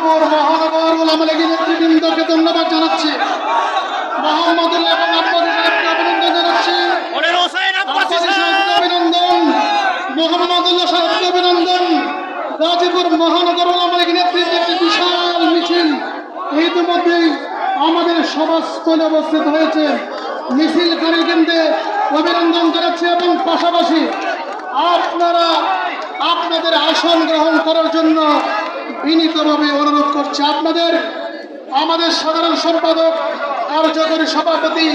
গাজীপুর মহানগর ওলামা লীগের নেতৃবৃন্দকে ধন্যবাদ জানাচ্ছি। মোহাম্মদুল্লাহ এবং আব্বাসী সাহেবকে অভিনন্দন জানাচ্ছি। আব্বাসী সাহেবকে অভিনন্দন, মোহাম্মদুল্লাহ সাহেবকে অভিনন্দন। গাজীপুর মহানগর ওলামা লীগের নেতৃত্বে একটি বিশাল মিছিল ইতিমধ্যেই আমাদের সভাস্থলে অবস্থিত হয়েছে। মিছিলকারী কেন্দ্রে অভিনন্দন জানাচ্ছি এবং পাশাপাশি আপনারা আপনাদের আসন গ্রহণ করার জন্য বিনীতভাবে অনুরোধ করছি। আমাদের সাধারণ সম্পাদক, কার্যকরী সভাপতি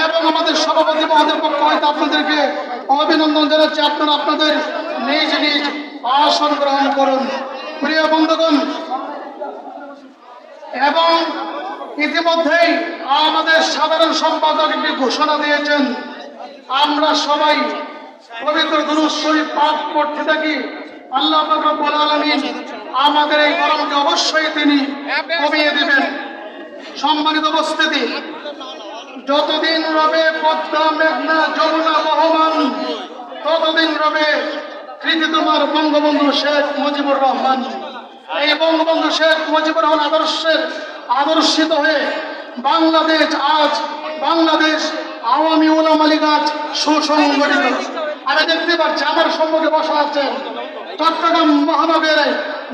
এবং আমাদের সভাপতি মহোদয়ের পক্ষ হইতে আপনাদেরকে অভিনন্দন জানাচ্ছি। আপনারা আপনাদের নিজ নিজ আসন গ্রহণ করুন। প্রিয় বন্ধুগণ, এবং ইতিমধ্যেই আমাদের সাধারণ সম্পাদক একটি ঘোষণা দিয়েছেন, আমরা সবাই পবিত্র দুরূদ শরীফ পাঠ করতে থাকি। আল্লাহ পাক রব্বুল আলামিন আমাদের এই গরমকে অবশ্যই তিনি কমিয়ে দিবেন। সম্মানিত উপস্থিতি, যতদিন রবে পদ্মা মেঘনা যমুনা বহমান, ততদিন রবে কৃতি তোমার বঙ্গবন্ধু শেখ মুজিবুর রহমান। এই বঙ্গবন্ধু শেখ মুজিবুর রহমান আদর্শিত হয়ে বাংলাদেশ আওয়ামী উলামা লীগ আজ সুসংগঠিত। আমি দেখতে পাচ্ছি আমার সম্মুখে বসা আছেন চট্টগ্রাম মহানগরের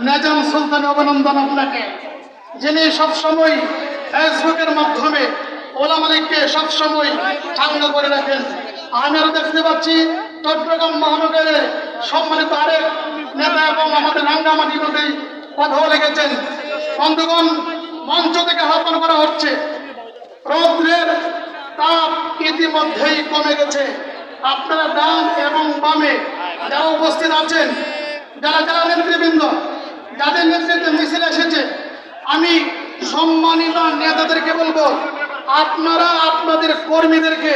নেজাম সুলতান। অভিনন্দন আপনাকে, যিনি সবসময় ফেসবুকের মাধ্যমে ওলামা লীগকে সবসময় চাঙ্গা করে রাখেন। আমি আরো দেখতে পাচ্ছি চট্টগ্রাম মহানগরের সম্মানিত আরেক নেতা এবং আমাদের রাঙ্গামাটি নদী কথাও লিখেছেন। বন্ধুগণ, মঞ্চ থেকে আহ্বান করা হচ্ছে, রৌদ্রের তাপ ইতিমধ্যেই কমে গেছে। আপনারা ডান এবং বামে যারা উপস্থিত আছেন, যারা নেতৃবৃন্দ, যাদের নেতৃত্বে মিছিল এসেছে, আমি সম্মানিত নেতাদেরকে বলবো, আপনারা আপনাদের কর্মীদেরকে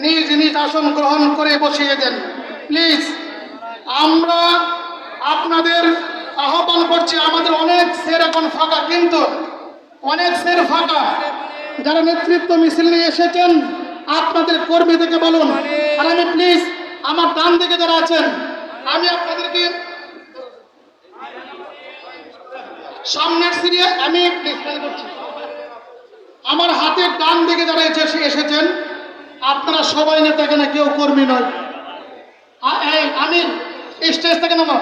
নিজ নিজ আসন গ্রহণ করে বসিয়ে দেন প্লিজ। আমরা আপনাদের আহ্বান করছি, আমাদের অনেক সের এখন ফাঁকা, কিন্তু অনেক সের ফাঁকা। যারা নেতৃত্ব মিছিল নিয়ে এসেছেন আপনাদের কর্মীদেরকে বলুন। আর আমি প্লিজ আমার ডান দিকে যারা আছেন, আমি আপনাদেরকে সামনের সিরিয়ে আমি করছি, আমার হাতের ডান দিকে যারা এসেছেন আপনারা সবাই নেতা, এখানে কেউ কর্মী নয়। আমি স্টেজ থেকে নামা।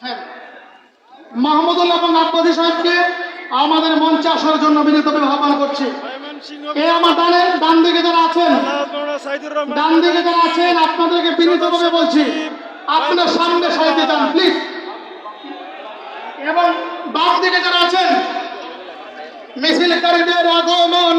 হ্যাঁ, মাহমুদুল্লাহ এবং আব্বাসী সাহেবকে আমাদের মঞ্চে আসার জন্য বিনীতভাবে আহ্বান করছি। আমার ডান দিকে যারা আছেন আপনাদেরকে বিনীতভাবে বলছি, আপনার সামনে সাইডে যান প্লিজ। এবং বাম দিকে যারা আছেন, মিছিলকারীদের আগমন।